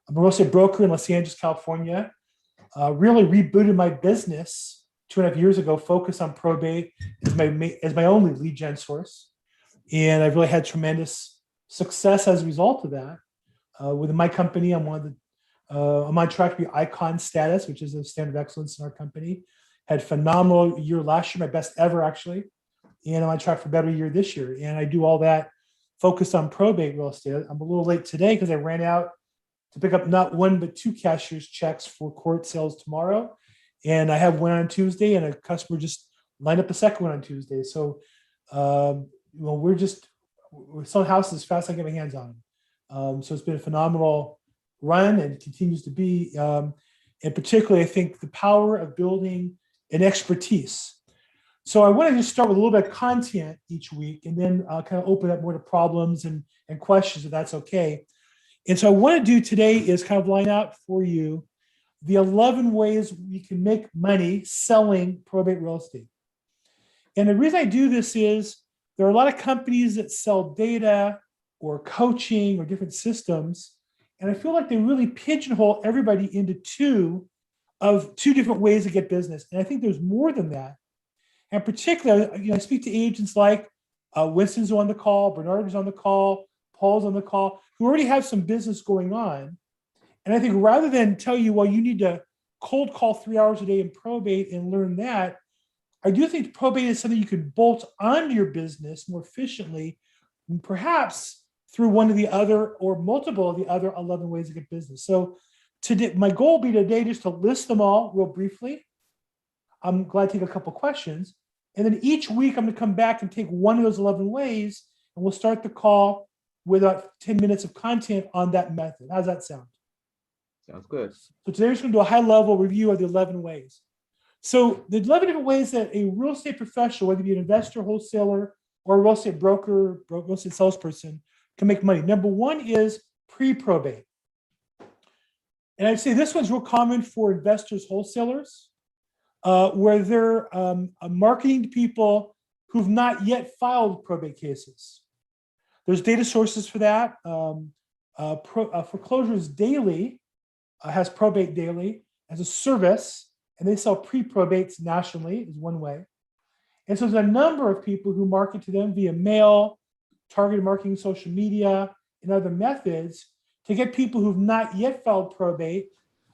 I'm a real estate broker in Los Angeles, California. Really rebooted my business 2.5 years ago, focused on probate as my only lead gen source. And I've really had tremendous success as a result of that. Within my company, I'm on track to be icon status, which is a standard of excellence in our company. Had a phenomenal year last year, my best ever actually. And I'm on track for a better year this year. And I do all that focused on probate real estate. I'm a little late today because I ran out to pick up not one, but 2 cashier's checks for court sales tomorrow. And I have one on Tuesday, and a customer just lined up a second one on Tuesday. So, we're selling houses as fast as I can get my hands on them. So it's been a phenomenal run and continues to be. And particularly, I think the power of building an expertise. So I want to just start with a little bit of content each week, and then kind of open up more to problems and questions, if that's okay. And so I want to do today is kind of line out for you the 11 ways we can make money selling probate real estate. And the reason I do this is there are a lot of companies that sell data or coaching or different systems. And I feel like they really pigeonhole everybody into two different ways to get business. And I think there's more than that. And particularly, I speak to agents like Winston's on the call, Bernard is on the call, Paul's on the call, who already have some business going on. And I think rather than tell you, well, you need to cold call 3 hours a day in probate and learn that, I do think probate is something you could bolt onto your business more efficiently, perhaps through one of the other or multiple of the other 11 ways to get business. So today, my goal will be today just to list them all real briefly. I'm glad to take a couple questions. And then each week, I'm going to come back and take one of those 11 ways, and we'll start the call with about 10 minutes of content on that method. How's that sound? Sounds good. So today we're just going to do a high-level review of the 11 ways. So the 11 different ways that a real estate professional, whether it be an investor, wholesaler, or a real estate broker, real estate salesperson, can make money. Number one is pre-probate. And I'd say this one's real common for investors, wholesalers, where they're marketing to people who've not yet filed probate cases. There's data sources for that. Foreclosures Daily has Probate Daily as a service, and they sell pre-probates nationally is one way. And so there's a number of people who market to them via mail, targeted marketing, social media, and other methods to get people who've not yet filed probate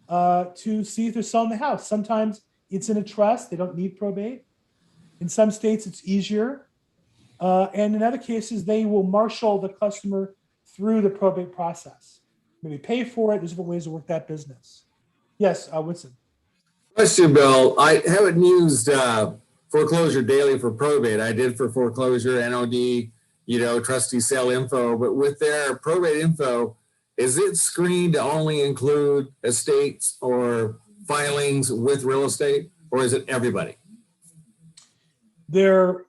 to see if they're selling the house. Sometimes it's in a trust, they don't need probate. In some states, it's easier. And in other cases, they will marshal the customer through the probate process. Maybe pay for it. There's different ways to work that business. Yes, Winston. Question, Bill. I haven't used Foreclosure Daily for probate. I did for foreclosure, NOD, trustee sale info. But with their probate info, is it screened to only include estates or filings with real estate, or is it everybody? Their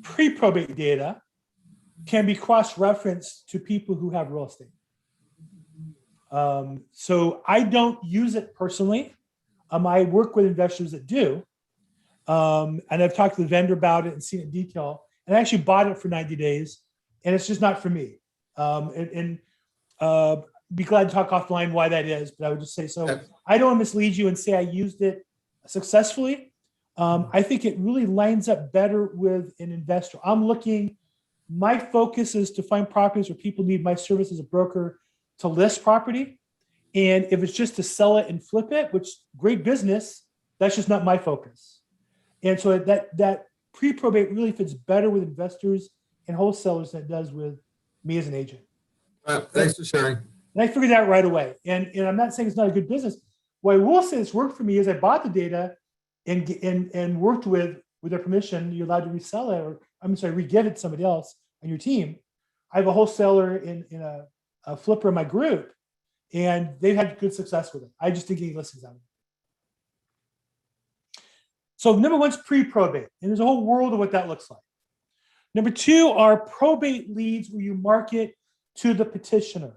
pre-probate data can be cross-referenced to people who have real estate. So I don't use it personally. I work with investors that do. And I've talked to the vendor about it and seen it in detail. And I actually bought it for 90 days, and it's just not for me. Be glad to talk offline why that is, but I would just say, so I don't want to mislead you and say I used it successfully. I think it really lines up better with an investor. My focus is to find properties where people need my service as a broker to list property. And if it's just to sell it and flip it, which great business, that's just not my focus. And so that pre-probate really fits better with investors and wholesalers than it does with me as an agent. Thanks for sharing. And I figured that right away. And I'm not saying it's not a good business. What I will say that's worked for me is I bought the data and worked with their permission. You're allowed to resell it, or re-give it to somebody else on your team. I have a wholesaler in a flipper in my group, and they've had good success with it. I just didn't get any listings out of it. So number one's pre-probate, and there's a whole world of what that looks like. Number two are probate leads, where you market to the petitioner.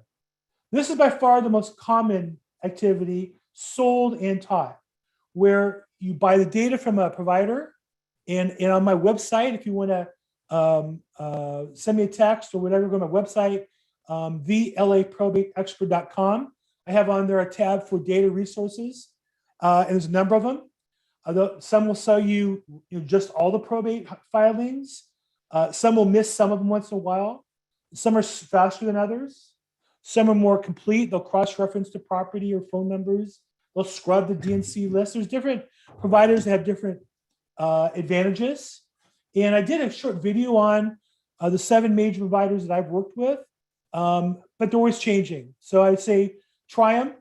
This is by far the most common activity sold and taught, where you buy the data from a provider, and on my website, if you want to send me a text or whatever, go to my website, the LAProbateexpert.com. I have on there a tab for data resources, and there's a number of them. Some will show you, just all the probate filings. Some will miss some of them once in a while. Some are faster than others. Some are more complete. They'll cross-reference to property or phone numbers. They'll scrub the DNC list. There's different providers that have different advantages. And I did a short video on the 7 major providers that I've worked with, but they're always changing. So I'd say try them.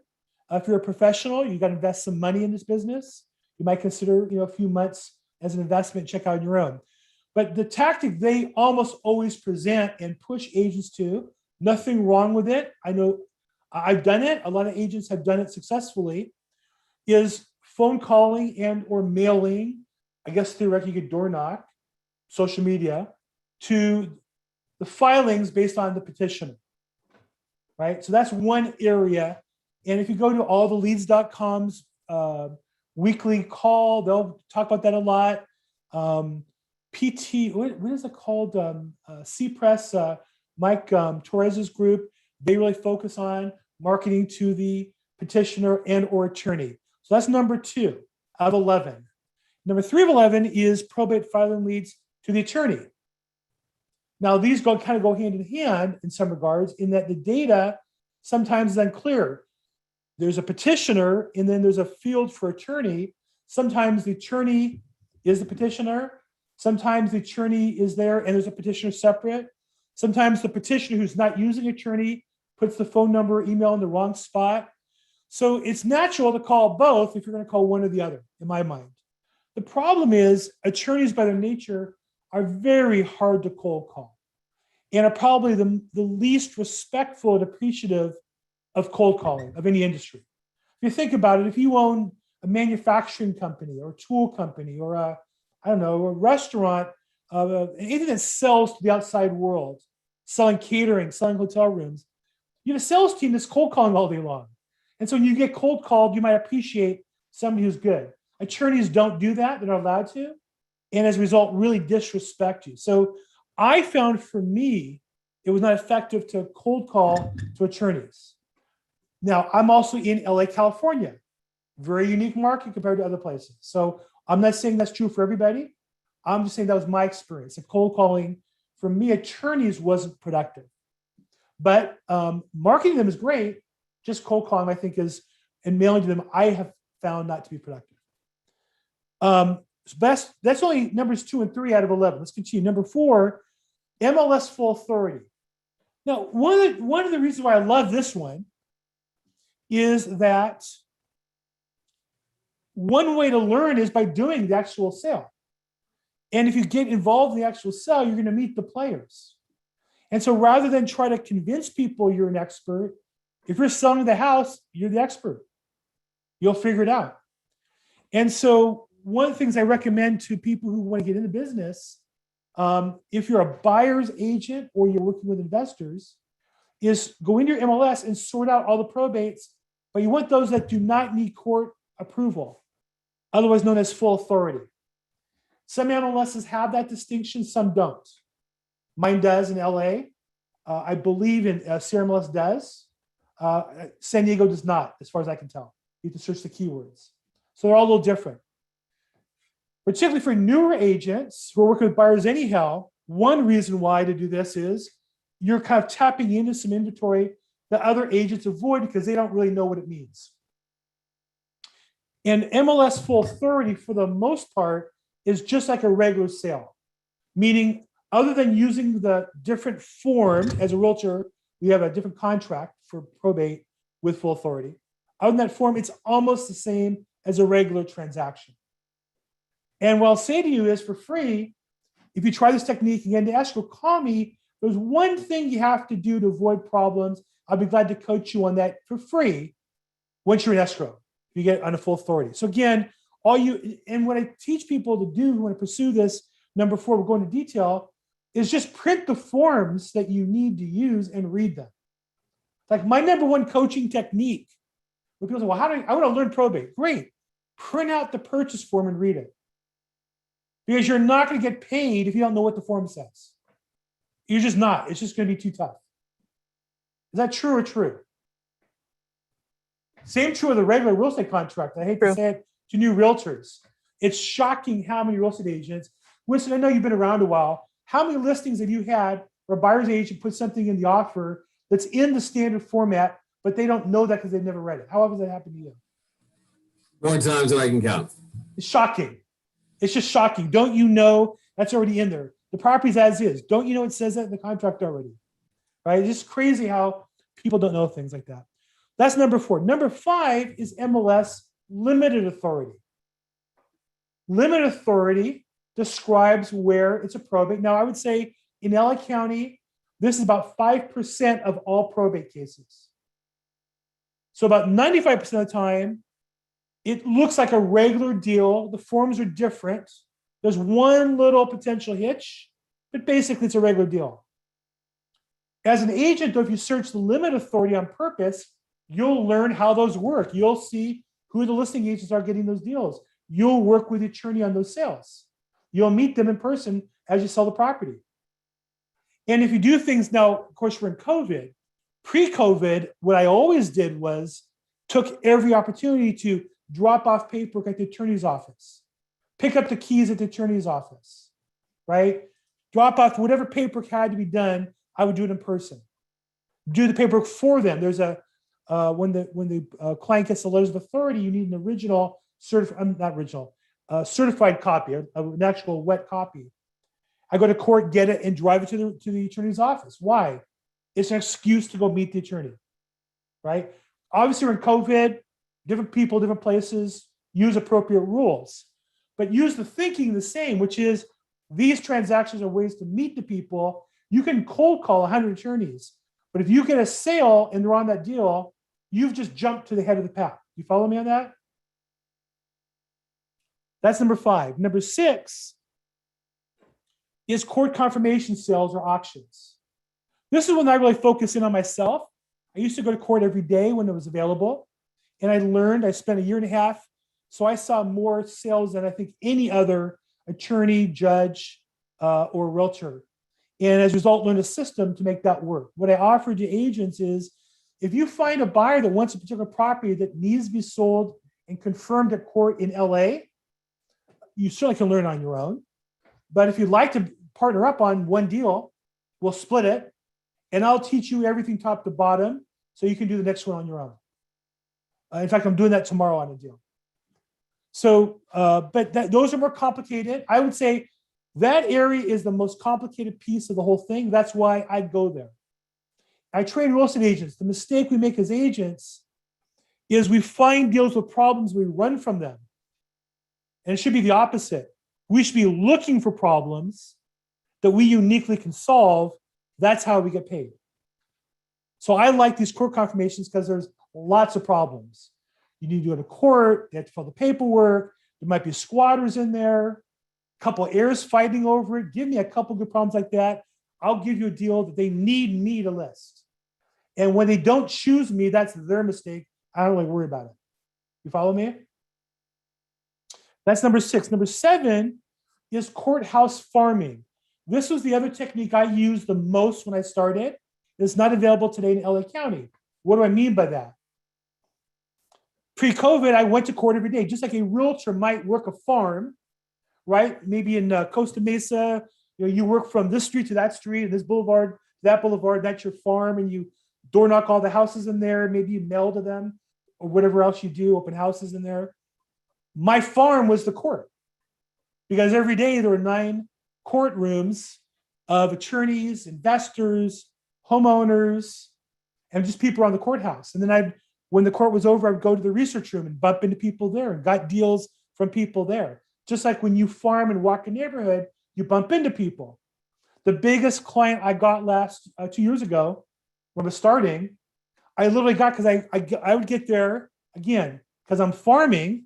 If you're a professional, you got to invest some money in this business. You might consider, a few months as an investment, check out your own. But the tactic they almost always present and push agents to, nothing wrong with it. I know I've done it. A lot of agents have done it successfully, is phone calling and or mailing. I guess theoretically you could door knock, social media, to the filings based on the petitioner, right? So that's one area. And if you go to alltheleads.com's weekly call, they'll talk about that a lot. PT, what is it called? CPress, Mike Torres's group, they really focus on marketing to the petitioner and or attorney. So that's number 2 of 11. Number 3 of 11 is probate filing leads to the attorney. Now, these kind of go hand in hand in some regards, in that the data sometimes is unclear. There's a petitioner, and then there's a field for attorney. Sometimes the attorney is the petitioner. Sometimes the attorney is there and there's a petitioner separate. Sometimes the petitioner who's not using attorney puts the phone number or email in the wrong spot. So it's natural to call both if you're going to call one or the other, in my mind. The problem is attorneys by their nature are very hard to cold call and are probably the least respectful and appreciative of cold calling of any industry. If you think about it, if you own a manufacturing company or a tool company or a restaurant, anything that sells to the outside world, selling catering, selling hotel rooms, you have a sales team that's cold calling all day long. And so when you get cold called, you might appreciate somebody who's good. Attorneys don't do that. They're not allowed to. And as a result, really disrespect you. So I found for me, it was not effective to cold call to attorneys. Now, I'm also in LA, California. Very unique market compared to other places. So I'm not saying that's true for everybody. I'm just saying that was my experience. And cold calling, for me, attorneys wasn't productive. But marketing them is great. Just cold calling, I think, and mailing to them, I have found not to be productive. That's only numbers 2 and 3 out of 11. Let's continue. Number 4, MLS full authority. Now, one of the reasons why I love this one is that one way to learn is by doing the actual sale. And if you get involved in the actual sale, you're going to meet the players. And so rather than try to convince people you're an expert, if you're selling the house, you're the expert. You'll figure it out. And so one of the things I recommend to people who want to get into business, if you're a buyer's agent or you're working with investors, is go into your MLS and sort out all the probates, but you want those that do not need court approval, otherwise known as full authority. Some MLSs have that distinction, some don't. Mine does in LA. I believe in CRMLS does. San Diego does not, as far as I can tell. You have to search the keywords. So they're all a little different. Particularly for newer agents who are working with buyers anyhow, one reason why to do this is you're kind of tapping into some inventory that other agents avoid because they don't really know what it means. And MLS full authority, for the most part, is just like a regular sale, meaning other than using the different form as a realtor, we have a different contract for probate with full authority. Other than that form, it's almost the same as a regular transaction. And what I'll say to you is, for free, if you try this technique again to escrow, call me. There's one thing you have to do to avoid problems. I'll be glad to coach you on that for free once you're in escrow, if you get on a full authority. So again, what I teach people to do who want to pursue this, number 4, we're going into detail, is just print the forms that you need to use and read them. Like my number 1 coaching technique, when people say, well, I want to learn probate. Great. Print out the purchase form and read it. Because you're not going to get paid if you don't know what the form says. You're just not. It's just going to be too tough. Is that true or true? Same true with a regular real estate contract. I hate True. to say it to new realtors. It's shocking how many real estate agents, Winston, I know you've been around a while. How many listings have you had where a buyer's agent put something in the offer that's in the standard format, but they don't know that because they've never read it? How often does that happen to you? More times than I can count. It's shocking. It's just shocking. Don't you know that's already in there? The property's as is. Don't you know it says that in the contract already? Right? It's just crazy how people don't know things like that. That's number 4. Number 5 is MLS limited authority. Limited authority describes where it's a probate. Now, I would say in LA County, this is about 5% of all probate cases. So about 95% of the time, it looks like a regular deal. The forms are different. There's one little potential hitch, but basically it's a regular deal. As an agent, though, if you search the limit authority on purpose, you'll learn how those work. You'll see who the listing agents are getting those deals. You'll work with the attorney on those sales. You'll meet them in person as you sell the property. And if you do things now, of course, we're in COVID. Pre-COVID, what I always did was took every opportunity to drop off paperwork at the attorney's office, pick up the keys at the attorney's office, right? Drop off whatever paperwork had to be done. I would do it in person. Do the paperwork for them. There's a when the client gets the letters of authority, you need an original certified copy, an actual wet copy. I go to court, get it, and drive it to the attorney's office. Why? It's an excuse to go meet the attorney, right? Obviously, we're in COVID, different people, different places, use appropriate rules, but use the thinking the same, which is these transactions are ways to meet the people. You can cold call 100 attorneys, but if you get a sale and they're on that deal, you've just jumped to the head of the pack. You follow me on that? That's number 5. Number 6 is court confirmation sales or auctions. This is when I really focus in on myself. I used to go to court every day when it was available. And I spent a year and a half. So I saw more sales than I think any other attorney, judge, or realtor. And as a result, learned a system to make that work. What I offer to agents is if you find a buyer that wants a particular property that needs to be sold and confirmed at court in LA, you certainly can learn on your own. But if you'd like to partner up on one deal, we'll split it. And I'll teach you everything top to bottom so you can do the next one on your own. In fact, I'm doing that tomorrow on a deal. So, but those are more complicated. I would say that area is the most complicated piece of the whole thing. That's why I go there. I train real estate agents. The mistake we make as agents is we find deals with problems, we run from them. And it should be the opposite. We should be looking for problems that we uniquely can solve. That's how we get paid. So I like these court confirmations because there's lots of problems. You need to go to court, they have to fill the paperwork, there might be squatters in there, a couple of heirs fighting over it. Give me a couple good problems like that. I'll give you a deal that they need me to list. And when they don't choose me, that's their mistake. I don't really worry about it. You follow me? That's number 6. Number 7 is courthouse farming. This was the other technique I used the most when I started. It's not available today in LA County. What do I mean by that? Pre-COVID, I went to court every day, just like a realtor might work a farm, right? Maybe in Costa Mesa, you work from this street to that street, and this boulevard to that boulevard, that's your farm, and you door knock all the houses in there, maybe you mail to them, or whatever else you do, open houses in there. My farm was the court, because every day there were 9 courtrooms of attorneys, investors, homeowners, and just people around the courthouse. And then when the court was over, I would go to the research room and bump into people there and got deals from people there. Just like when you farm and walk a neighborhood, you bump into people. The biggest client I got 2 years ago when I was starting, I literally got, because I would get there, again, because I'm farming,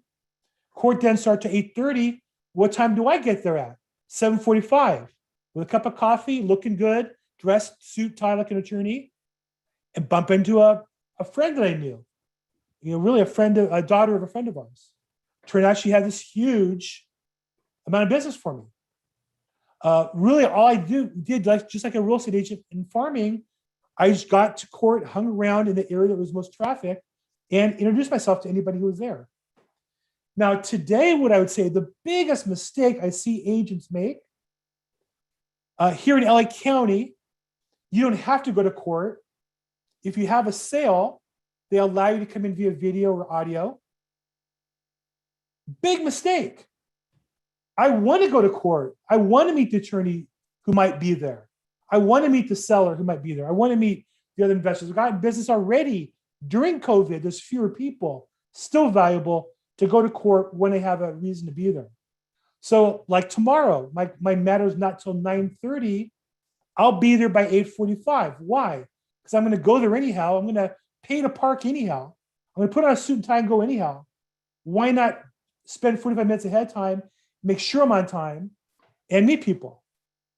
court then start to 8:30. What time do I get there at? 7:45 with a cup of coffee, looking good, dressed, suit, tie like an attorney, and bump into a friend that I knew. Really a daughter of a friend of ours. Turned out she had this huge amount of business for me. Really, all I did, just like a real estate agent in farming, I just got to court, hung around in the area that was most traffic, and introduced myself to anybody who was there. Now, today, what I would say the biggest mistake I see agents make here in LA County, you don't have to go to court. If you have a sale, they allow you to come in via video or audio. Big mistake. I want to go to court. I want to meet the attorney who might be there. I want to meet the seller who might be there. I want to meet the other investors. We've got in business already during COVID. There's fewer people, still valuable to go to court when they have a reason to be there. So like tomorrow, my matter is not till 9:30. I'll be there by 8:45. Why? Because I'm going to go there anyhow. I'm going to pay to park anyhow. I'm going to put on a suit and tie and go anyhow. Why not spend 45 minutes ahead of time, make sure I'm on time, and meet people,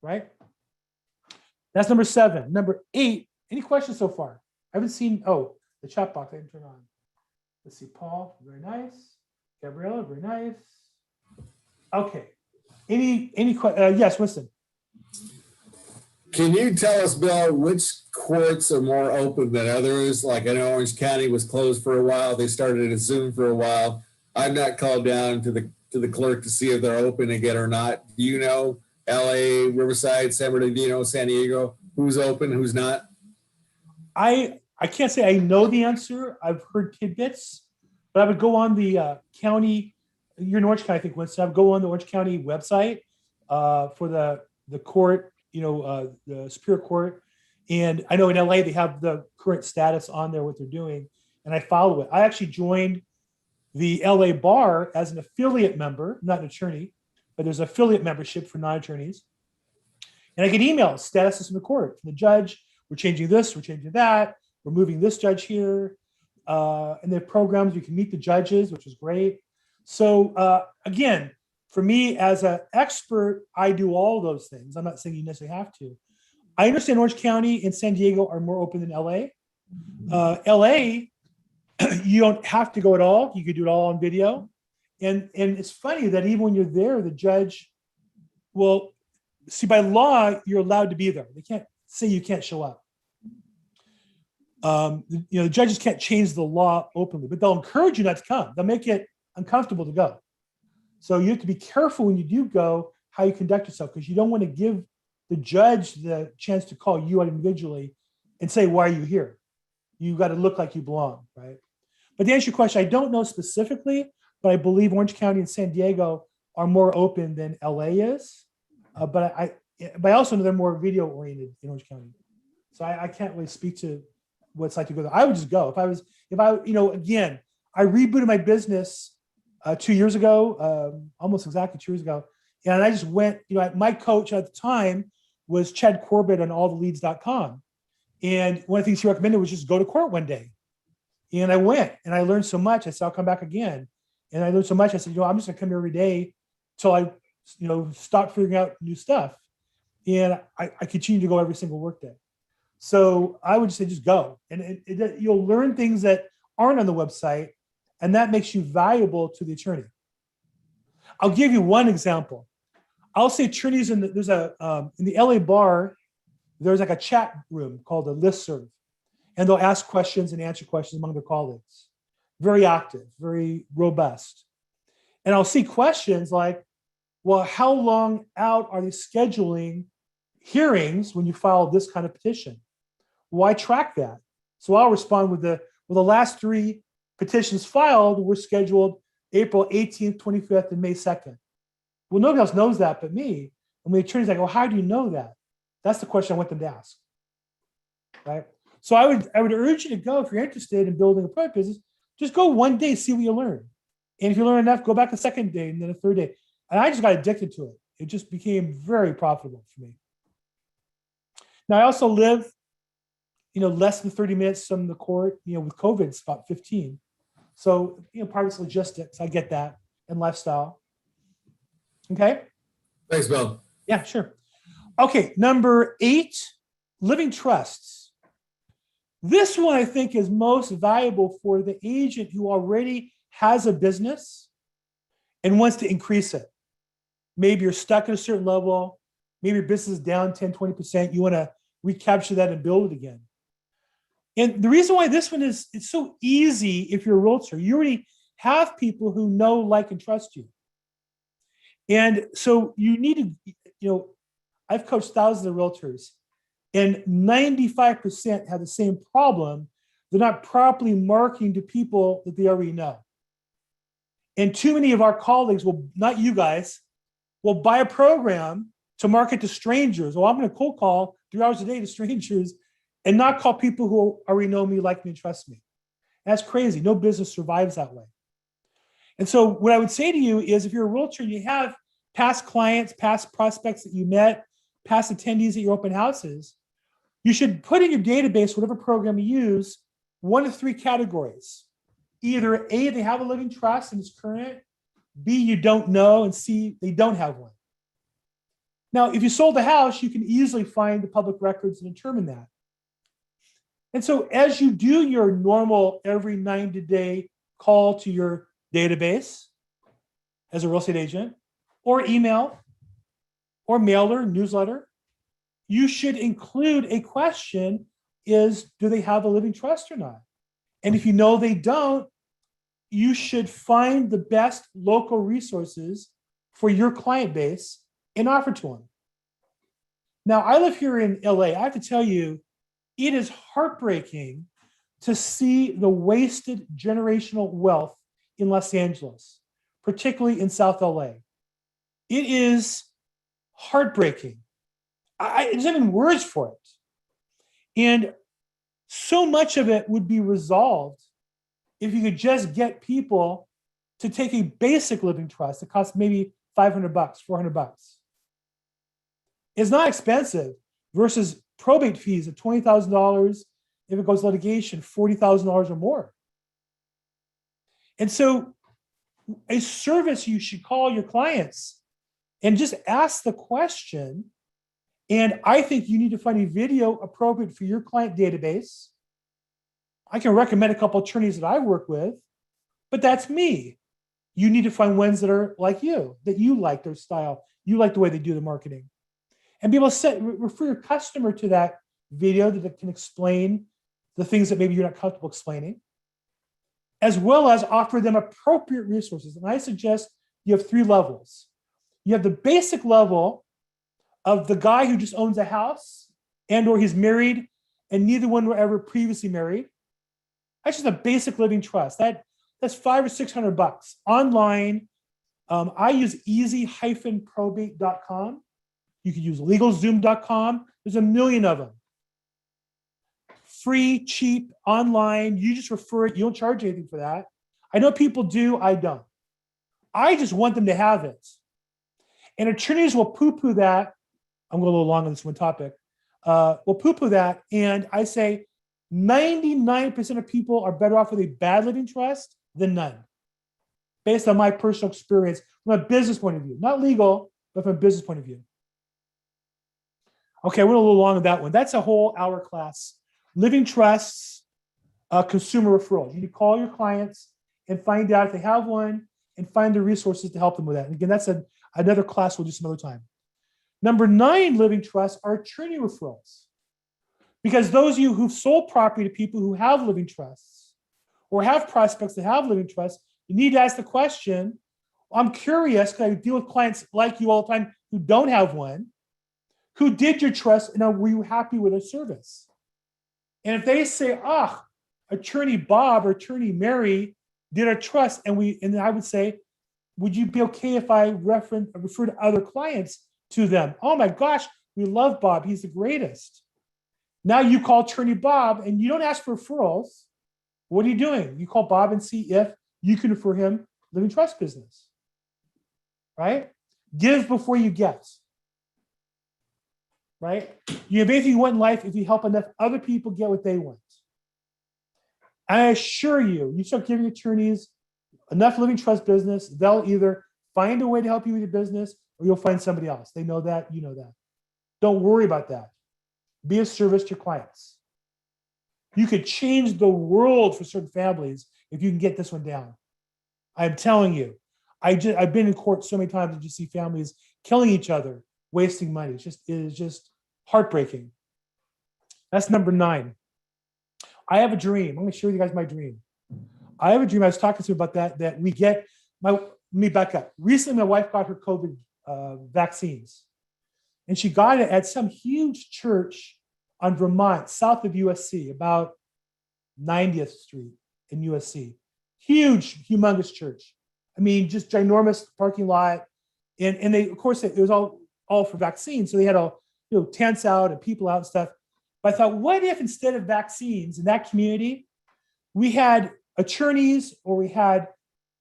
right? That's number 7. Number 8, any questions so far? I haven't seen, the chat box I can turn on. Let's see, Paul, very nice. Gabriella, very nice. Okay, any questions? Yes, Winston. Can you tell us, Bill, which courts are more open than others? Like I know Orange County was closed for a while. They started a Zoom for a while. I've not called down to the clerk to see if they're open again or not. Do you know LA, Riverside, San Bernardino, San Diego, who's open, who's not? I can't say I know the answer. I've heard tidbits, but I would go on the county. You're in Orange County, I think, Winston. I would go on the Orange County website for the court, the Superior Court. And I know in LA, they have the current status on there, what they're doing, and I follow it. I actually joined the LA Bar as an affiliate member, not an attorney, but there's affiliate membership for non-attorneys. And I get emails, statuses from the court, from the judge. We're changing this, we're changing that. We're moving this judge here. And there are programs, you can meet the judges, which is great. So again, for me as an expert, I do all those things. I'm not saying you necessarily have to. I understand Orange County and San Diego are more open than LA. LA, you don't have to go at all. You could do it all on video. And it's funny that even when you're there, the judge will see, by law, you're allowed to be there. They can't say you can't show up. The judges can't change the law openly, but they'll encourage you not to come. They'll make it uncomfortable to go. So you have to be careful when you do go, how you conduct yourself, because you don't want to give the judge the chance to call you out individually and say, why are you here? You got to look like you belong, right? But to answer your question, I don't know specifically, but I believe Orange County and San Diego are more open than LA is. But I also know they're more video oriented in Orange County. So I can't really speak to what it's like to go there. I would just go. Again, I rebooted my business 2 years ago, almost exactly 2 years ago. And I just went, my coach at the time was Chad Corbett on alltheleads.com. And one of the things he recommended was just go to court one day. And I went and I learned so much. I said, I'll come back again. And I learned so much. I said, I'm just gonna come here every day till I, stop figuring out new stuff. And I continue to go every single workday. So I would say just go. And you'll learn things that aren't on the website. And that makes you valuable to the attorney. I'll give you one example. I'll say attorneys in the LA bar, there's like a chat room called a listserv, and they'll ask questions and answer questions among their colleagues. Very active, very robust. And I'll see questions like, well, how long out are they scheduling hearings when you file this kind of petition? Well, I track that. So I'll respond with the last 3 petitions filed were scheduled April 18th, 25th, and May 2nd. Well, nobody else knows that but me. And the attorney's like, well, how do you know that? That's the question I want them to ask, right? So I would urge you to go if you're interested in building a private business. Just go one day, see what you learn. And if you learn enough, go back a second day and then a third day. And I just got addicted to it. It just became very profitable for me. Now I also live, less than 30 minutes from the court. With COVID, it's about 15. So, part of it's logistics. I get that, and lifestyle. Okay. Thanks, Bill. Yeah, sure. Okay, number 8, living trusts. This one I think is most valuable for the agent who already has a business and wants to increase it. Maybe you're stuck at a certain level. Maybe your business is down 10, 20%. You want to recapture that and build it again. And the reason why this one is, it's so easy if you're a realtor, you already have people who know, like, and trust you. And so you need to, I've coached thousands of realtors, and 95% have the same problem. They're not properly marketing to people that they already know. And too many of our colleagues will, not you guys, will buy a program to market to strangers. Well, I'm going to cold call 3 hours a day to strangers and not call people who already know me, like me, and trust me. That's crazy. No business survives that way. And so what I would say to you is, if you're a realtor and you have past clients, past prospects that you met, past attendees at your open houses, you should put in your database, whatever program you use, 1 of 3 categories. Either A, they have a living trust and it's current, B, you don't know, and C, they don't have one. Now, if you sold the house, you can easily find the public records and determine that. And so as you do your normal every 90-day call to your database as a real estate agent, or email, or mailer, newsletter, you should include a question: is, do they have a living trust or not? And if you know they don't, you should find the best local resources for your client base and offer to them. Now, I live here in LA. I have to tell you, it is heartbreaking to see the wasted generational wealth in Los Angeles, particularly in South LA. It is heartbreaking. There's not even words for it. And so much of it would be resolved if you could just get people to take a basic living trust that costs maybe $500, $400. It's not expensive versus probate fees of $20,000. If it goes to litigation, $40,000 or more. And so a service, you should call your clients and just ask the question. And I think you need to find a video appropriate for your client database. I can recommend a couple of attorneys that I work with, but that's me. You need to find ones that are like you, that you like their style, you like the way they do the marketing. And be able to refer your customer to that video that can explain the things that maybe you're not comfortable explaining, as well as offer them appropriate resources. And I suggest you have 3 levels. You have the basic level of the guy who just owns a house and or he's married and neither one were ever previously married. That's just a basic living trust. That's $500 or $600 online. I use easy-probate.com. You can use legalzoom.com. There's a million of them. Free, cheap, online. You just refer it. You don't charge anything for that. I know people do. I don't. I just want them to have it. And attorneys will poo-poo that. I'm going a little long on this one topic. Will poo-poo that. And I say 99% of people are better off with a bad living trust than none, based on my personal experience from a business point of view. Not legal, but from a business point of view. Okay, I went a little long on that one. That's a whole hour class. Living trusts, consumer referrals. You need to call your clients and find out if they have one and find the resources to help them with that. And again, that's another class we'll do some other time. Number 9, living trusts are attorney referrals. Because those of you who've sold property to people who have living trusts or have prospects that have living trusts, you need to ask the question, I'm curious, because I deal with clients like you all the time who don't have one. Who did your trust and were you happy with their service? And if they say, attorney Bob or attorney Mary did a trust, and then I would say, would you be okay if I referred other clients to them? Oh my gosh, we love Bob. He's the greatest. Now you call attorney Bob and you don't ask for referrals. What are you doing? You call Bob and see if you can refer him living trust business, right? Give before you get. Right? You have anything you want in life if you help enough other people get what they want. I assure you, you start giving attorneys enough living trust business, they'll either find a way to help you with your business or you'll find somebody else. They know that, you know that. Don't worry about that. Be of service to your clients. You could change the world for certain families if you can get this one down. I'm telling you, I've been in court so many times to just see families killing each other, wasting money. It is just heartbreaking. That's number 9. I have a dream. I'm going to share with you guys my dream. I have a dream. I was talking to you about that we get let me back up. Recently, my wife got her COVID vaccines, and she got it at some huge church on Vermont, south of USC, about 90th Street in USC. Huge, humongous church. I mean, just ginormous parking lot. And they, of course, it was all for vaccines. So they had tents out and people out and stuff. But I thought, what if instead of vaccines in that community, we had attorneys, or we had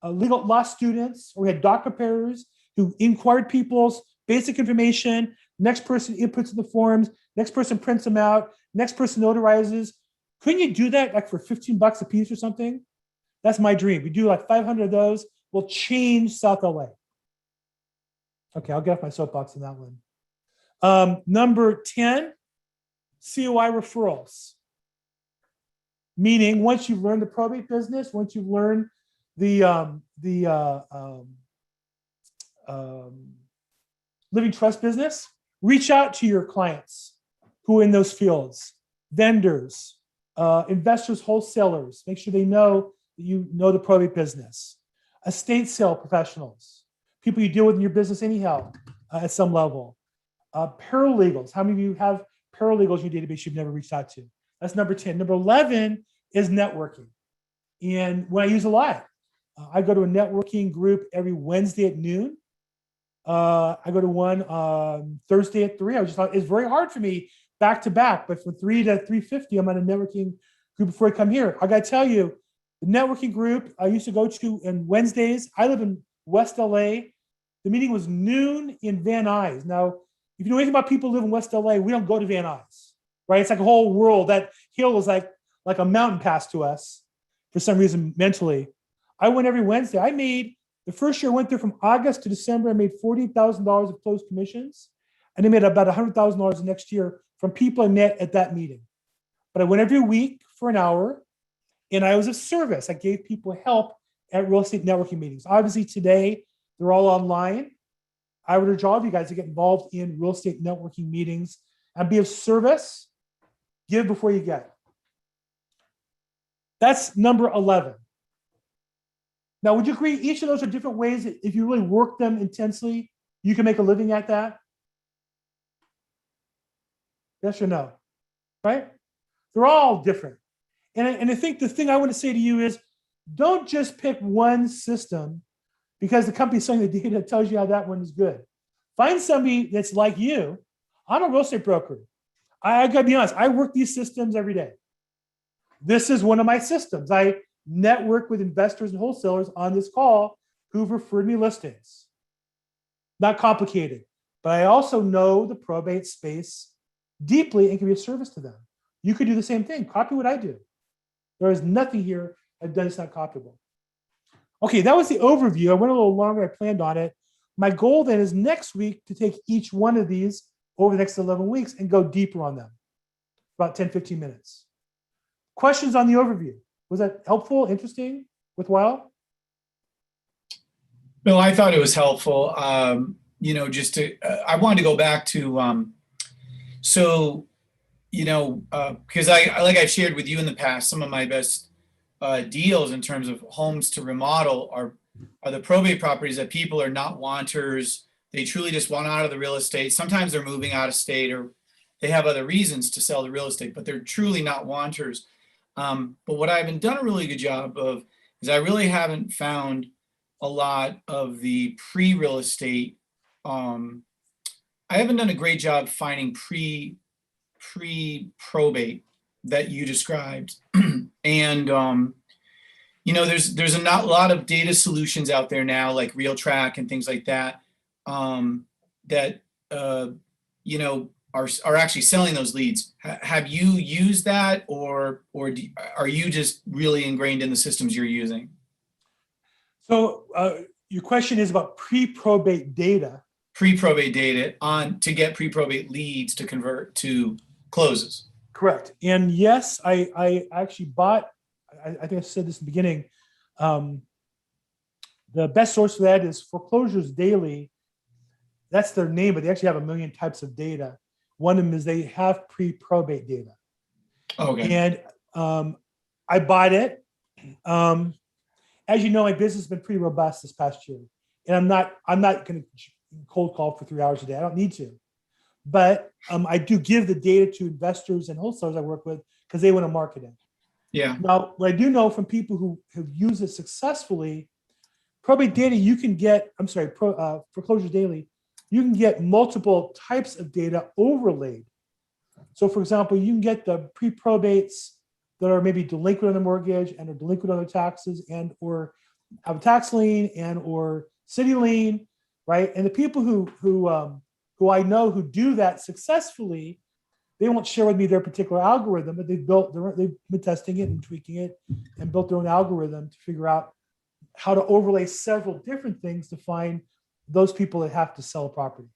legal law students, or we had doc preparers who inquired people's basic information. Next person inputs in the forms. Next person prints them out. Next person notarizes. Couldn't you do that like for $15 a piece or something? That's my dream. We do like 500 of those. We'll change South LA. Okay, I'll get off my soapbox on that one. Number 10, COI referrals. Meaning, once you've learned the probate business, once you've learned the living trust business, reach out to your clients who are in those fields, vendors, investors, wholesalers. Make sure they know that you know the probate business. Estate sale professionals, people you deal with in your business anyhow at some level. Paralegals. How many of you have paralegals in your database you've never reached out to? That's number 10. Number 11 is networking. And when I use a lot, I go to a networking group every Wednesday at noon. I go to one Thursday at 3. I was just thought it's very hard for me back to back, but from 3 to 3:50, I'm on a networking group before I come here. I got to tell you, the networking group I used to go to on Wednesdays, I live in West LA. The meeting was noon in Van Nuys. Now, if you know anything about people who live in West LA, we don't go to Van Nuys, right? It's like a whole world. That hill is like a mountain pass to us for some reason mentally. I went every Wednesday. I made, the first year I went there from August to December, I made $40,000 of closed commissions. And I made about $100,000 the next year from people I met at that meeting. But I went every week for an hour, and I was of service. I gave people help at real estate networking meetings. Obviously today, they're all online. I would urge all of you guys to get involved in real estate networking meetings and be of service. Give before you get. That's number 11. Now, would you agree each of those are different ways that if you really work them intensely, you can make a living at that? Yes or no? Right? They're all different. And I think the thing I want to say to you is, don't just pick one system because the company's selling the data tells you how that one is good. Find somebody that's like you. I'm a real estate broker. I got to be honest, I work these systems every day. This is one of my systems. I network with investors and wholesalers on this call who've referred me listings. Not complicated, but I also know the probate space deeply and can be of service to them. You could do the same thing. Copy what I do. There is nothing here I've done that's not copyable. Okay, that was the overview. I went a little longer. I planned on it. My goal then is next week to take each one of these over the next 11 weeks and go deeper on them. About 10, 15 minutes. Questions on the overview? Was that helpful, interesting, worthwhile? Bill, I thought it was helpful. Just to, I wanted to go back to, because like I've shared with you in the past, some of my best deals in terms of homes to remodel are the probate properties that people are not wanters. They truly just want out of the real estate. Sometimes they're moving out of state or they have other reasons to sell the real estate, but they're truly not wanters. But what I haven't done a really good job of is I really haven't found a lot of the pre-real estate. I haven't done a great job finding pre-probate that you described. And, there's a lot of data solutions out there now, like RealTrack and things like that, that, are actually selling those leads. Have you used that or are you just really ingrained in the systems you're using? So your question is about pre-probate data. Pre-probate data to get pre-probate leads to convert to closes. Correct. And yes, I actually bought, I think I said this in the beginning, the best source for that is Foreclosures Daily. That's their name, but they actually have 1 million types of data. One of them is they have pre-probate data. Okay. And I bought it. As you know, my business has been pretty robust this past year, and I'm not going to cold call for 3 hours a day. I don't need to, but I do give the data to investors and wholesalers I work with because they want to market it. Yeah. Now, what I do know from people who have used it successfully, probate data, you can get, Foreclosure Daily, you can get multiple types of data overlaid. So for example, you can get the pre-probates that are maybe delinquent on the mortgage and are delinquent on their taxes and or have a tax lien and or city lien, right? And the people who I know who do that successfully, they won't share with me their particular algorithm, but they've been testing it and tweaking it and built their own algorithm to figure out how to overlay several different things to find those people that have to sell a property.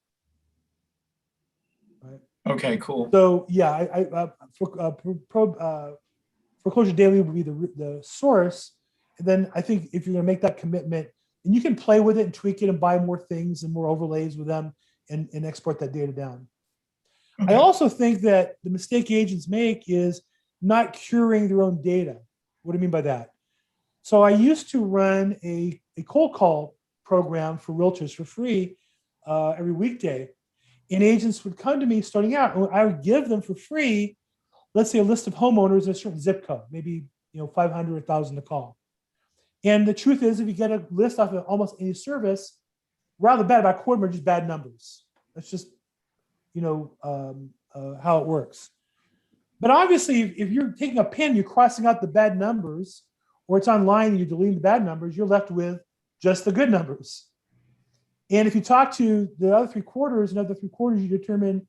Right. Okay, cool. So yeah, Foreclosure Daily would be the source. And then I think if you're going to make that commitment, and you can play with it and tweak it and buy more things and more overlays with them and export that data down. Okay. I also think that the mistake agents make is not curing their own data. What do I mean by that? So I used to run a cold call program for realtors for free every weekday. And agents would come to me starting out, and I would give them for free, let's say a list of homeowners in a certain zip code, maybe 500, 1,000 to call. And the truth is, if you get a list off of almost any service, right off the bat, about a quarter are just bad numbers. That's just how it works. But obviously, if you're taking a pen, you're crossing out the bad numbers, or it's online and you're deleting the bad numbers, you're left with just the good numbers. And if you talk to the other three quarters, you determine,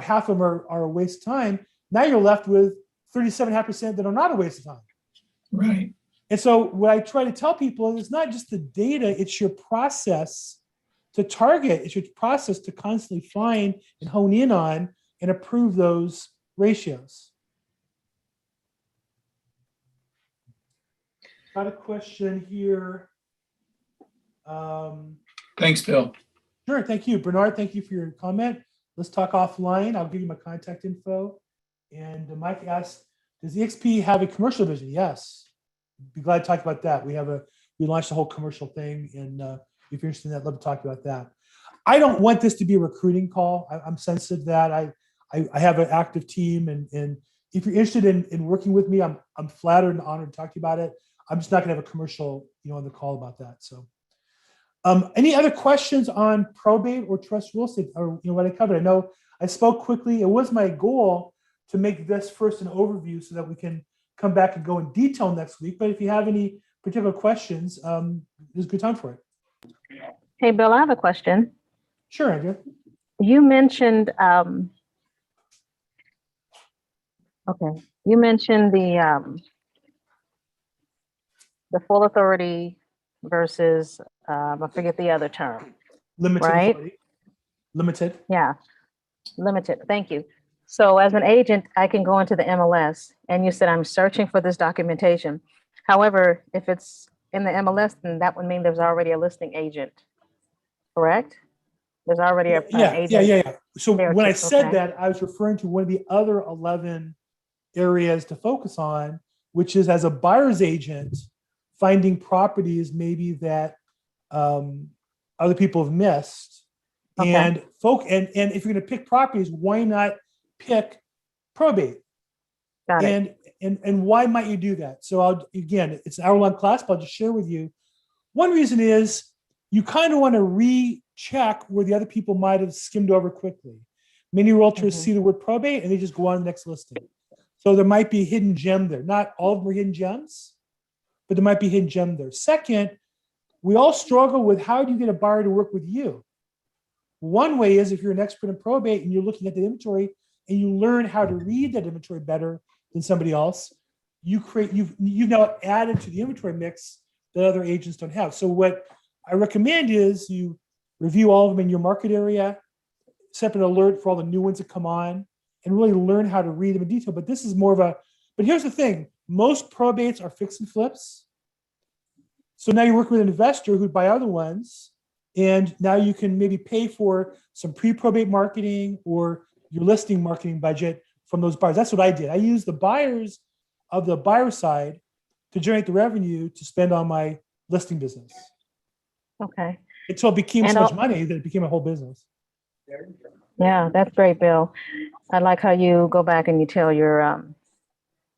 half of them are a waste of time. Now you're left with 37.5% that are not a waste of time. Right. And so what I try to tell people is it's not just the data, it's your process to target, it's your process to constantly find and hone in on and approve those ratios. Got a question here. Thanks, Bill. Sure, thank you. Bernard, thank you for your comment. Let's talk offline. I'll give you my contact info. And Mike asked, does EXP have a commercial division? Yes. Be glad to talk about that. We launched a whole commercial thing, and if you're interested in that, I'd love to talk about that. I don't want this to be a recruiting call. I'm sensitive to that. I have an active team, and if you're interested in working with me, I'm flattered and honored to talk to you about it. I'm just not going to have a commercial, on the call about that. So, any other questions on probate or trust real estate, or what I covered? I know I spoke quickly. It was my goal to make this first an overview so that we can come back and go in detail next week. But if you have any particular questions, there's a good time for it. Hey, Bill, I have a question. Sure, Andrea. You mentioned, you mentioned the full authority versus, I forget the other term. Limited Right? authority. Limited. Yeah, limited. Thank you. So as an agent, I can go into the MLS and you said, I'm searching for this documentation. However, if it's in the MLS, then that would mean there's already a listing agent, correct? There's already an agent. Yeah. So there when I too, said okay. that, I was referring to one of the other 11 areas to focus on, which is as a buyer's agent, finding properties maybe that other people have missed. Okay. And if you're going to pick properties, why not pick probate? Got it. And why might you do that? So it's an hour-long class, but I'll just share with you. One reason is you kind of want to recheck where the other people might have skimmed over quickly. Many realtors see the word probate and they just go on to the next listing. So there might be a hidden gem there. Not all of them are hidden gems, but there might be a hidden gem there. Second, we all struggle with how do you get a buyer to work with you? One way is if you're an expert in probate and you're looking at the inventory and you learn how to read that inventory better than somebody else, you've now added to the inventory mix that other agents don't have. So what I recommend is you review all of them in your market area, set an alert for all the new ones that come on, and really learn how to read them in detail. But this is more of but here's the thing, most probates are fix and flips. So now you're working with an investor who'd buy other ones, and now you can maybe pay for some pre-probate marketing or your listing marketing budget from those buyers. That's what I did. I used the buyers of the buyer side to generate the revenue to spend on my listing business. Okay. Until it became And so much I'll- money that it became a whole business. Yeah, that's great, Bill. I like how you go back and you tell your,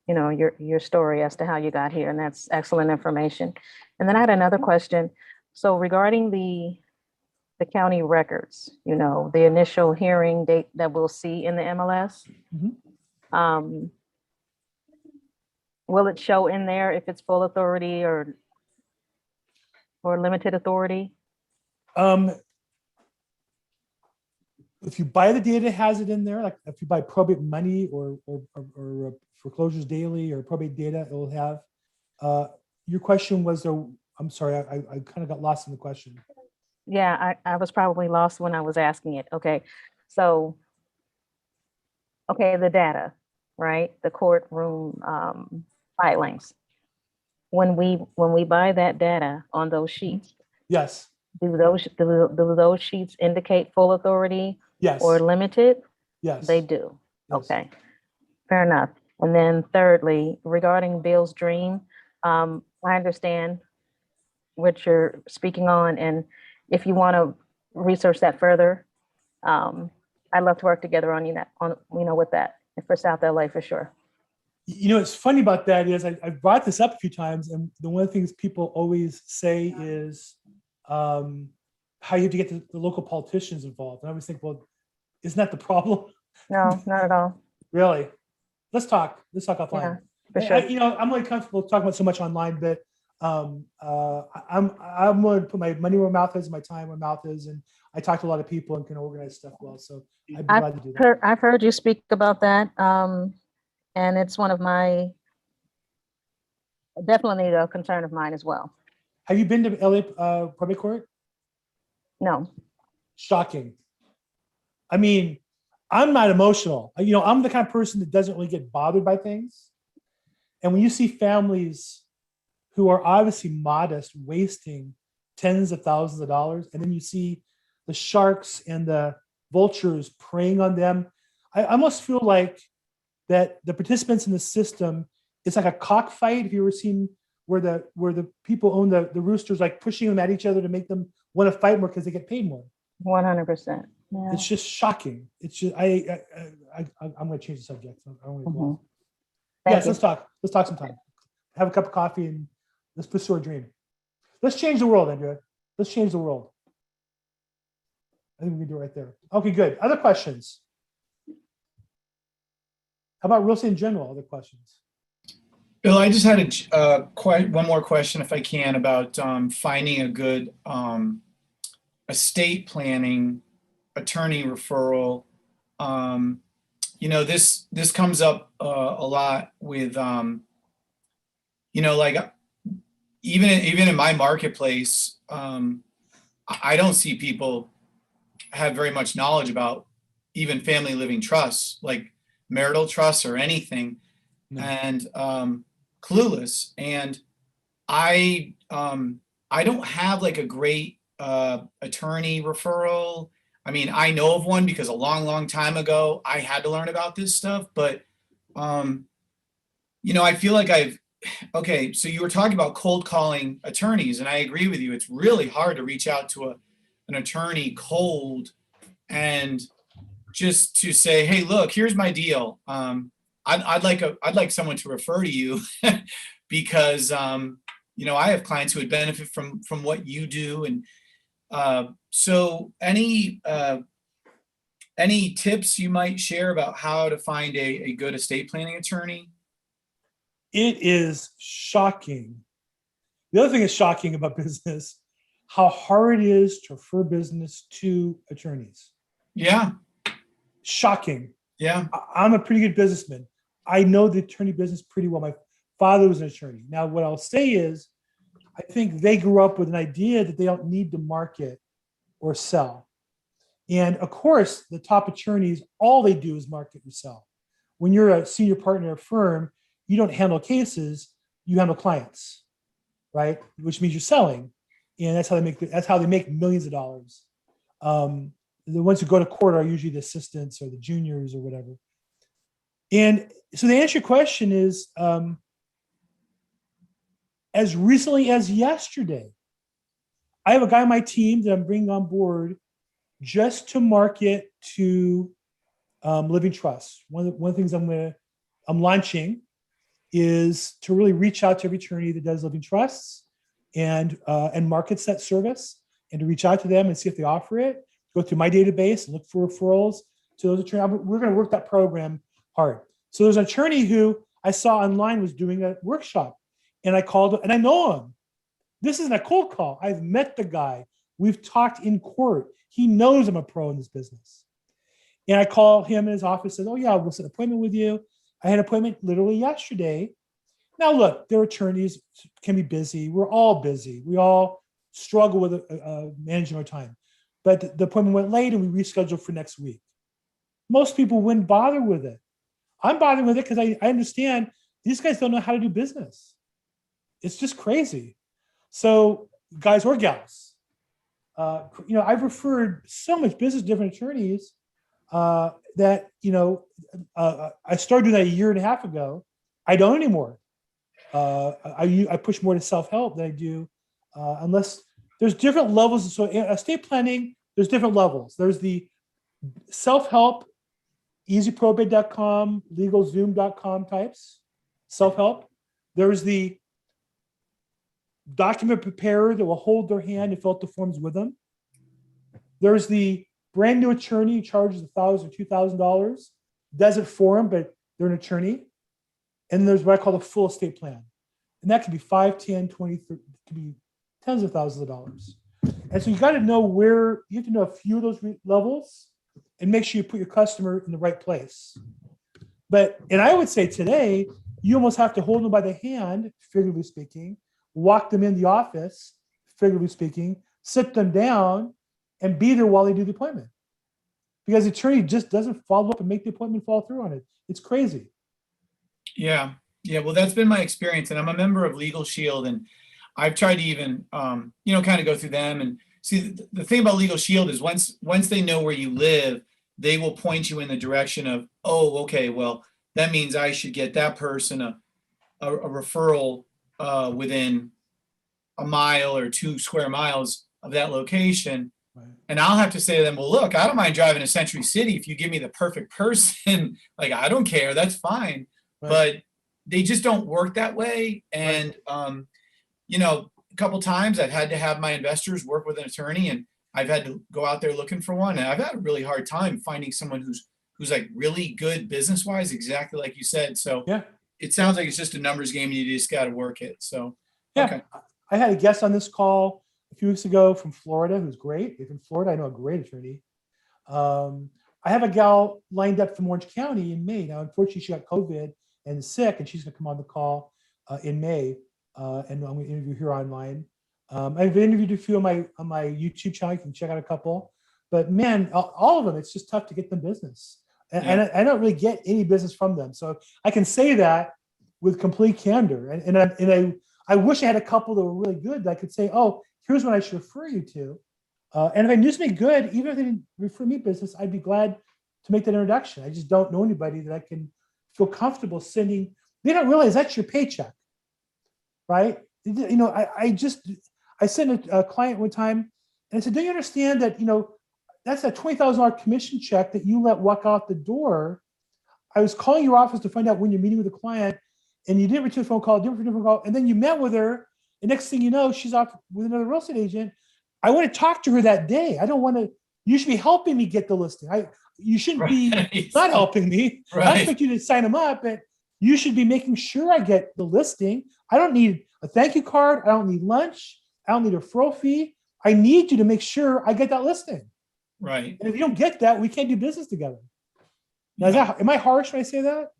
your story as to how you got here, and that's excellent information. And then I had another question. So regarding the county records, the initial hearing date that we'll see in the MLS, Mhm. will it show in there if it's full authority or limited authority? If you buy the data, it has it in there. Like if you buy probate money or foreclosures daily or probate data, it will have. Your question was, I'm sorry, I kind of got lost in the question. Yeah, I was probably lost when I was asking it. Okay, so, okay, the data, right? The courtroom filings. When we buy that data on those sheets, Yes, do those sheets indicate full authority yes, or limited? yes. They do. Yes. Okay, fair enough. And then thirdly, regarding Bill's dream, I understand what you're speaking on, and if you want to research that further, I'd love to work together on with that for South LA for sure. What's funny about that is I've brought this up a few times, and one of the things people always say is how you have to get the local politicians involved. And I always think, well, isn't that the problem? No, not at all. Really? Let's talk offline. For sure. I'm really comfortable talking about so much online, but I'm going to put my money where my mouth is, my time where my mouth is, and I talk to a lot of people and can organize stuff well. So I'd be glad to do that. I've heard you speak about that, and it's one of my definitely a concern of mine as well. Have you been to LA probate court? No. Shocking. I mean, I'm not emotional. I'm the kind of person that doesn't really get bothered by things. And when you see families who are obviously modest, wasting tens of thousands of dollars, and then you see the sharks and the vultures preying on them, I almost feel like that the participants in the system, it's like a cockfight. Have you ever seen where the people own the roosters, like pushing them at each other to make them want to fight more because they get paid more? 100%. Yeah. It's just shocking. It's just I'm going to change the subject. I don't want to go off. Yes, let's talk. Let's talk sometime. Have a cup of coffee and let's pursue our dream. Let's change the world, Andrea. Let's change the world. I think we can do it right there. Okay, good. Other questions? How about real estate in general? Other questions? Bill, I just had one more question, if I can, about finding a good estate planning attorney referral. This comes up a lot with like even in my marketplace, I don't see people have very much knowledge about even family living trusts, like marital trusts or anything. No. And clueless. And I don't have like a great attorney referral. I mean, I know of one because a long time ago I had to learn about this stuff, but I feel like okay, so you were talking about cold calling attorneys, and I agree with you. It's really hard to reach out to an attorney cold and just to say, hey, look, here's my deal. I'd like someone to refer to you because I have clients who would benefit from what you do. And so any tips you might share about how to find a good estate planning attorney? It is shocking. The other thing is shocking about business, how hard it is to refer business to attorneys. Yeah. Shocking. Yeah. I'm a pretty good businessman. I know the attorney business pretty well. My father was an attorney. Now, what I'll say is, I think they grew up with an idea that they don't need to market or sell. And of course, the top attorneys, all they do is market and sell. When you're a senior partner of a firm, you don't handle cases, you handle clients, right? Which means you're selling. And that's how they make millions of dollars. The ones who go to court are usually the assistants or the juniors or whatever. And so the answer to your question is, as recently as yesterday, I have a guy on my team that I'm bringing on board just to market to living trusts. One of the things I'm launching is to really reach out to every attorney that does living trusts and markets that service, and to reach out to them and see if they offer it. Go through my database and look for referrals to those attorneys. We're going to work that program hard. So there's an attorney who I saw online was doing a workshop, and I called, and I know him. This isn't a cold call. I've met the guy. We've talked in court. He knows I'm a pro in this business. And I call him in his office, says, oh yeah, we'll set an appointment with you. I had an appointment literally yesterday. Now look, their attorneys can be busy. We're all busy. We all struggle with managing our time. But the appointment went late and we rescheduled for next week. Most people wouldn't bother with it. I'm bothering with it because I understand these guys don't know how to do business. It's just crazy. So guys or gals, I've referred so much business to different attorneys that, I started doing that a year and a half ago. I don't anymore. I push more to self-help than I do, unless there's different levels. So in estate planning, there's different levels. There's the self-help, easyprobate.com, legalzoom.com types, self-help. There's the document preparer that will hold their hand and fill out the forms with them. There's the brand new attorney who charges $1,000 or $2,000, does it for them, but they're an attorney. And there's what I call the full estate plan. And that could be 5, 10, 20, 30, it could be tens of thousands of dollars. And so you got to know you have to know a few of those levels and make sure you put your customer in the right place. And I would say today, you almost have to hold them by the hand, figuratively speaking, walk them in the office, figuratively speaking, sit them down and be there while they do the appointment. Because the attorney just doesn't follow up and make the appointment fall through on it. It's crazy. Yeah. Well, that's been my experience, and I'm a member of Legal Shield, and I've tried to even, kind of go through them and see. The thing about Legal Shield is once they know where you live, they will point you in the direction of, oh, okay, well, that means I should get that person a referral within a mile or 2 square miles of that location. Right. And I'll have to say to them, well, look, I don't mind driving to Century City if you give me the perfect person. Like, I don't care, that's fine. Right. But they just don't work that way. And, a couple times I've had to have my investors work with an attorney, and I've had to go out there looking for one. And I've had a really hard time finding someone who's like really good business wise, exactly like you said. So Yeah. it sounds like it's just a numbers game. And you just got to work it. So, Yeah. okay. I had a guest on this call a few weeks ago from Florida who's great. If in Florida, I know a great attorney. I have a gal lined up from Orange County in May. Now, unfortunately, she got COVID and is sick, and she's going to come on the call in May, and I'm going to interview her online. I've interviewed a few on my YouTube channel. You can check out a couple. But man, all of them, it's just tough to get them business. And I don't really get any business from them. So I can say that with complete candor. And I wish I had a couple that were really good that I could say, oh, here's what I should refer you to. And if I knew something good, even if they didn't refer me business, I'd be glad to make that introduction. I just don't know anybody that I can feel comfortable sending. They don't realize that's your paycheck, right? I sent a client one time and I said, do you understand that, that's a $20,000 commission check that you let walk out the door. I was calling your office to find out when you're meeting with a client, and you didn't return a phone call, and then you met with her, and next thing you know, she's off with another real estate agent. I want to talk to her that day. I don't want to. You should be helping me get the listing. You shouldn't be not helping me. Right. I expect you to sign them up, but you should be making sure I get the listing. I don't need a thank you card. I don't need lunch. I don't need a referral fee. I need you to make sure I get that listing. Right. And if you don't get that, we can't do business together. Now, am I harsh when I say that?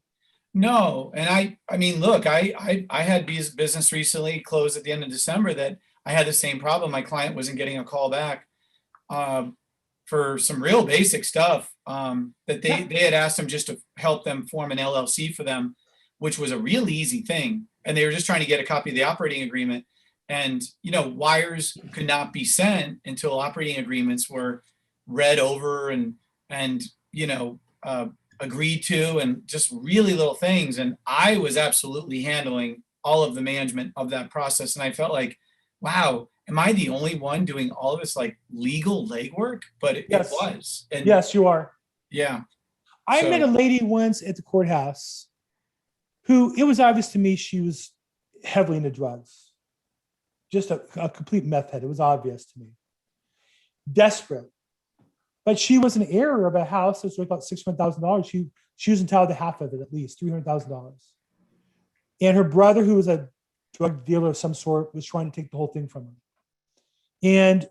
No. And I mean, look, I had business recently closed at the end of December that I had the same problem. My client wasn't getting a call back for some real basic stuff that they had asked them just to help them form an LLC for them, which was a really easy thing. And they were just trying to get a copy of the operating agreement. And, wires could not be sent until operating agreements were read over and agreed to, and just really little things. And I was absolutely handling all of the management of that process. And I felt like, wow, am I the only one doing all of this like legal legwork? But it Yes. was. And Yes, you are. yeah. I So- met a lady once at the courthouse who, it was obvious to me she was heavily into drugs. Just a complete meth head. It was obvious to me. Desperate. But she was an heir of a house that's worth about $600,000. She was entitled to half of it, at least $300,000. And her brother, who was a drug dealer of some sort, was trying to take the whole thing from her. And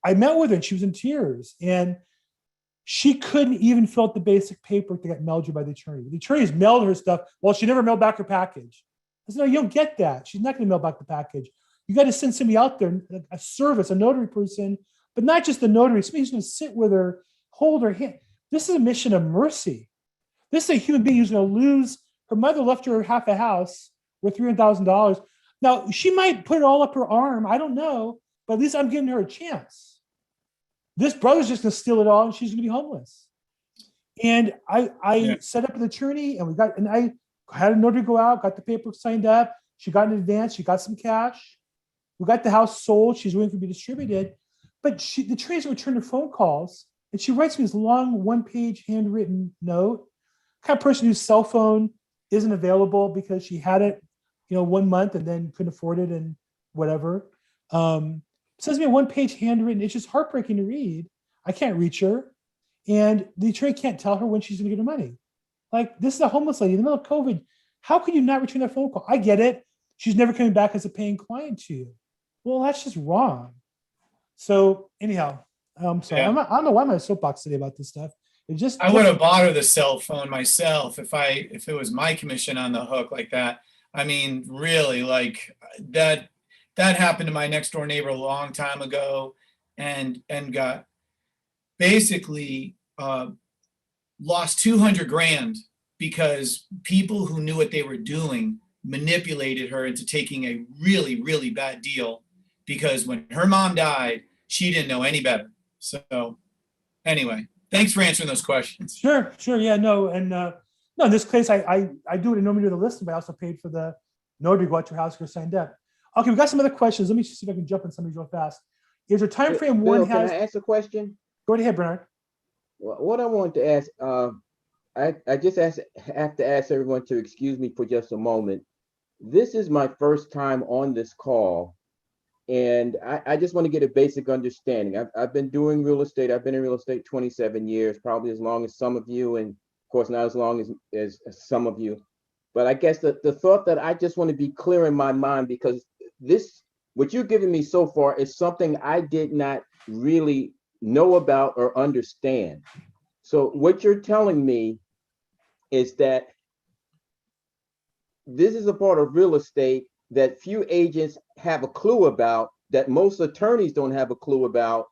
I met with her and she was in tears. And she couldn't even fill out the basic paperwork that got mailed her by the attorney. The attorneys mailed her stuff. Well, she never mailed back her package. I said, no, you don't get that. She's not going to mail back the package. You got to send somebody out there, a service, a notary person, but not just the notary. Somebody who's going to sit with her, hold her hand. This is a mission of mercy. This is a human being who's going to lose. Her mother left her half a house worth $300,000. Now, she might put it all up her arm. I don't know, but at least I'm giving her a chance. This brother's just going to steal it all and she's going to be homeless. And I set up an attorney and I had a notary go out, got the paperwork signed up. She got an advance. She got some cash. We got the house sold. She's waiting for it to be distributed. But the attorney's going to return her phone calls. And she writes me this long one-page handwritten note. Kind of person whose cell phone isn't available because she had it, 1 month and then couldn't afford it and whatever. Sends me a one-page handwritten. It's just heartbreaking to read. I can't reach her. And the attorney can't tell her when she's going to get her money. Like, this is a homeless lady in the middle of COVID. How could you not return that phone call? I get it. She's never coming back as a paying client to you. Well, that's just wrong. So anyhow, I'm sorry. Yeah. I don't know why I'm on a soapbox today about this stuff. It just I would have bought her the cell phone myself if it was my commission on the hook like that. I mean, really, like that happened to my next door neighbor a long time ago, and got basically lost 200 grand because people who knew what they were doing manipulated her into taking a really, really bad deal, because when her mom died, she didn't know any better. So anyway, thanks for answering those questions. Sure. Yeah, no. And no, in this case, I do it normally do the listing, but I also paid for the notary to go out to your house, get signed up. Okay, we got some other questions. Let me see if I can jump on some of these real fast. Is there time frame Bill, one can has? I ask a question? Go ahead, Bernard. What I wanted to ask, I just have to ask everyone to excuse me for just a moment. This is my first time on this call, and I just want to get a basic understanding. I've been doing real estate. I've been in real estate 27 years, probably as long as some of you, and of course not as long as some of you. But I guess the thought that I just want to be clear in my mind, because what you've given me so far is something I did not really know about or understand. So what you're telling me is that this is a part of real estate that few agents have a clue about, that most attorneys don't have a clue about,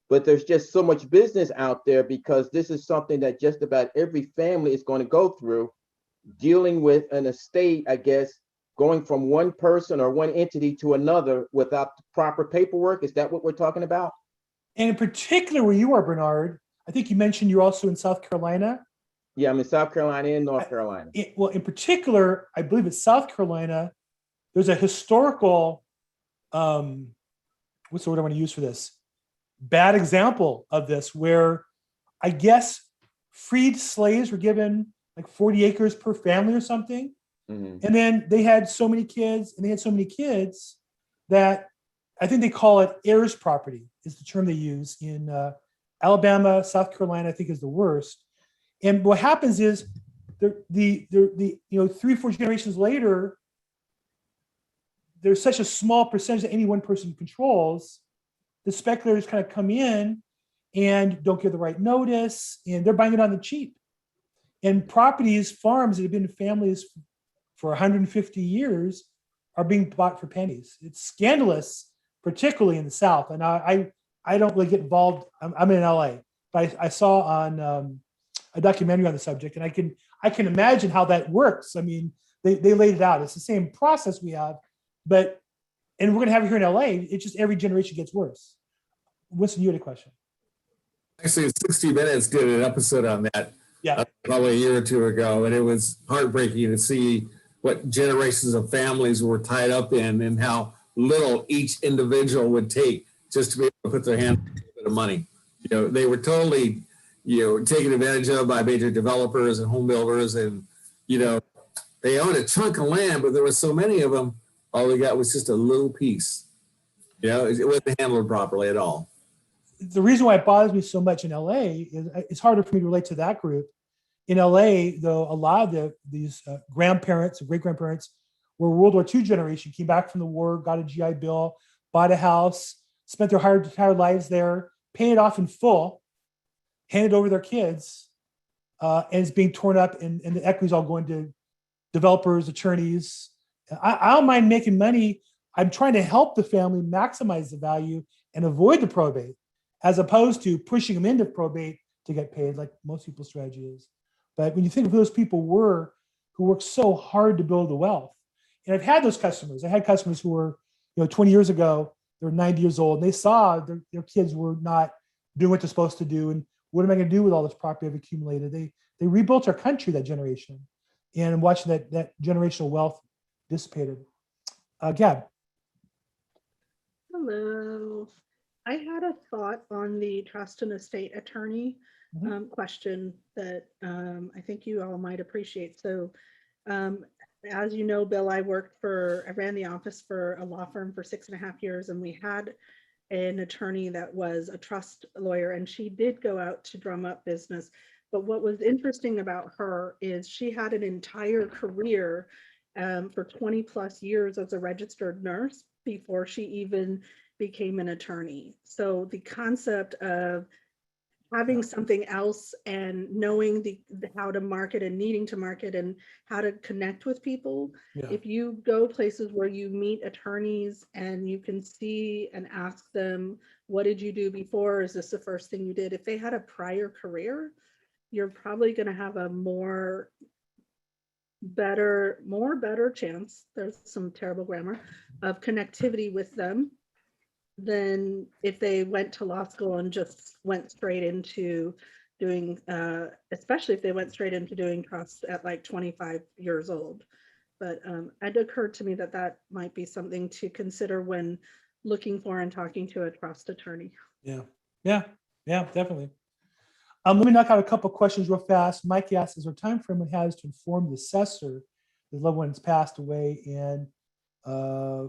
but there's just so much business out there because this is something that just about every family is going to go through, dealing with an estate, I guess, going from one person or one entity to another without the proper paperwork. Is that what we're talking about? And in particular, where you are, Bernard, I think you mentioned you're also in South Carolina. Yeah, I'm in South Carolina and North Carolina. Well, in particular, I believe it's South Carolina. There's a historical, what's the word I want to use for this? Bad example of this, where I guess freed slaves were given like 40 acres per family or something. Mhm. And then they had so many kids that I think they call it heirs property is the term they use in Alabama, South Carolina, I think is the worst. And what happens is the 3-4 generations later, there's such a small percentage that any one person controls. The speculators kind of come in and don't give the right notice, and they're buying it on the cheap. And properties, farms that have been in families for 150 years are being bought for pennies. It's scandalous, particularly in the South. And I don't really get involved. I'm in LA, but I saw on a documentary on the subject, and I can imagine how that works. I mean, they laid it out. It's the same process we have, and we're going to have it here in LA. It's just every generation gets worse. Winston, you had a question. Actually, 60 Minutes did an episode on that Yeah. probably a year or two ago, and it was heartbreaking to see what generations of families were tied up in and how little each individual would take just to be able to put their hand on a little bit of money. They were totally, taken advantage of by major developers and home builders. And, they owned a chunk of land, but there were so many of them, all they got was just a little piece. It wasn't handled properly at all. The reason why it bothers me so much in LA is it's harder for me to relate to that group. In LA, though, a lot of these grandparents and great-grandparents were World War II generation, came back from the war, got a GI Bill, bought a house, spent their entire lives there, paid it off in full, handed over their kids, and it's being torn up, and the equity's all going to developers, attorneys. I don't mind making money. I'm trying to help the family maximize the value and avoid the probate, as opposed to pushing them into probate to get paid, like most people's strategy is. But when you think of who those people were who worked so hard to build the wealth, and I've had those customers. I had customers who were, 20 years ago, they were 90 years old, and they saw their kids were not doing what they're supposed to do. And what am I going to do with all this property I've accumulated? They rebuilt our country, that generation. And I'm watching that generational wealth dissipated. Gab. Hello. I had a thought on the trust and estate attorney question that I think you all might appreciate. So as you know, Bill, I ran the office for a law firm for 6.5 years, and we had an attorney that was a trust lawyer, and she did go out to drum up business. But what was interesting about her is she had an entire career for 20 plus years as a registered nurse before she even became an attorney. So the concept of having something else and knowing how to market and needing to market and how to connect with people. Yeah. If you go places where you meet attorneys and you can see and ask them, what did you do before? Is this the first thing you did? If they had a prior career, you're probably going to have a more better chance, there's some terrible grammar, of connectivity with them than if they went to law school and just went straight into doing, especially if they went straight into doing trusts at like 25 years old. But it occurred to me that might be something to consider when looking for and talking to a trust attorney. Yeah, definitely. Let me knock out a couple of questions real fast. Mike asked, is there a time frame it has to inform the assessor the loved one's passed away, and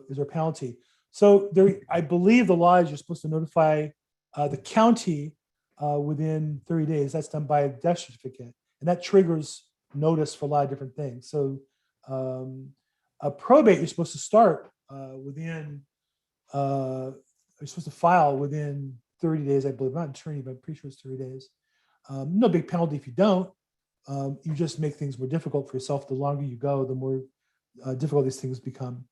is there a penalty? So I believe the law is you're supposed to notify the county within 30 days. That's done by a death certificate, and that triggers notice for a lot of different things. So a probate, you're supposed to start you're supposed to file within 30 days, I believe. I'm not an attorney, but I'm pretty sure it's 30 days. No big penalty if you don't. You just make things more difficult for yourself. The longer you go, the more difficult these things become.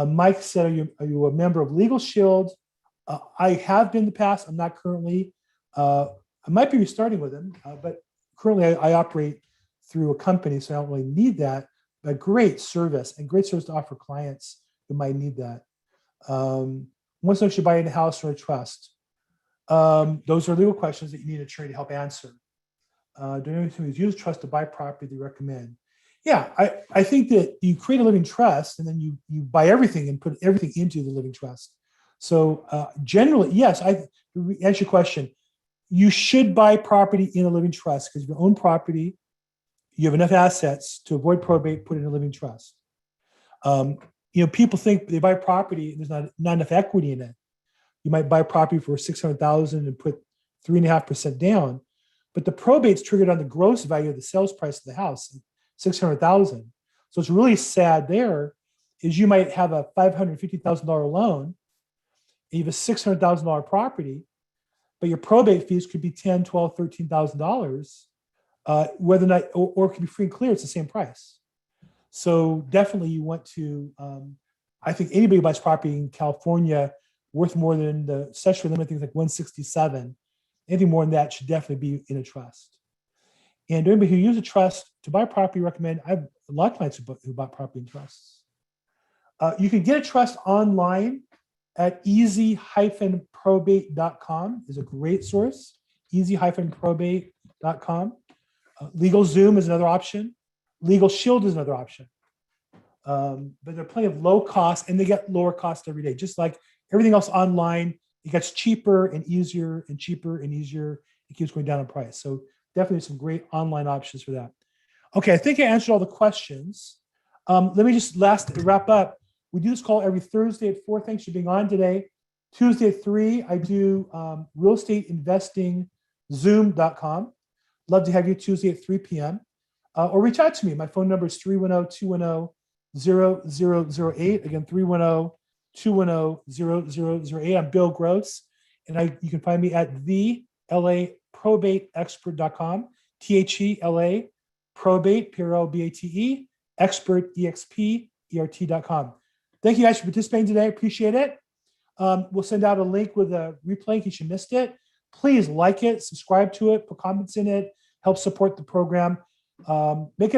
Mike said, are you a member of Legal Shield? I have been in the past. I'm not currently. I might be restarting with them, but currently I operate through a company, so I don't really need that. But great service to offer clients who might need that. Once you should buy in a house or a trust. Those are legal questions that you need an attorney to help answer. Do anything who's used trust to buy property they recommend? Yeah, I think that you create a living trust and then you buy everything and put everything into the living trust. So generally, yes, I answer your question. You should buy property in a living trust because if you own property, you have enough assets to avoid probate, put it in a living trust. People think they buy property and there's not enough equity in it. You might buy property for $600,000 and put 3.5% down, but the probate's triggered on the gross value of the sales price of the house, $600,000. So what's really sad there is you might have a $550,000 loan, and you have a $600,000 property, but your probate fees could be $10,000, $12,000, $13,000, whether or not, or it could be free and clear, it's the same price. So definitely you want to, I think anybody who buys property in California worth more than the statutory limit, things like 167, anything more than that should definitely be in a trust. And anybody who uses a trust to buy property, recommend, I have a lot of clients who bought property in trusts. You can get a trust online at easy-probate.com is a great source, easy-probate.com. LegalZoom is another option. Legal Shield is another option. But there are plenty of low cost, and they get lower cost every day. Just like everything else online, it gets cheaper and easier and cheaper and easier. It keeps going down in price. So definitely some great online options for that. Okay, I think I answered all the questions. Let me just wrap up. We do this call every Thursday at 4. Thanks for being on today. Tuesday at 3, I do real estate investing zoom.com. Love to have you Tuesday at 3 p.m. Or reach out to me. My phone number is 310-210-0008. Again, 310-210-0008. I'm Bill Gross, and you can find me at the LAProbateexpert.com. THELA probate, PROBATE, expert, EXPERT.com. Thank you guys for participating today. I appreciate it. We'll send out a link with a replay in case you missed it. Please like it, subscribe to it, put comments in it, help support the program. Make it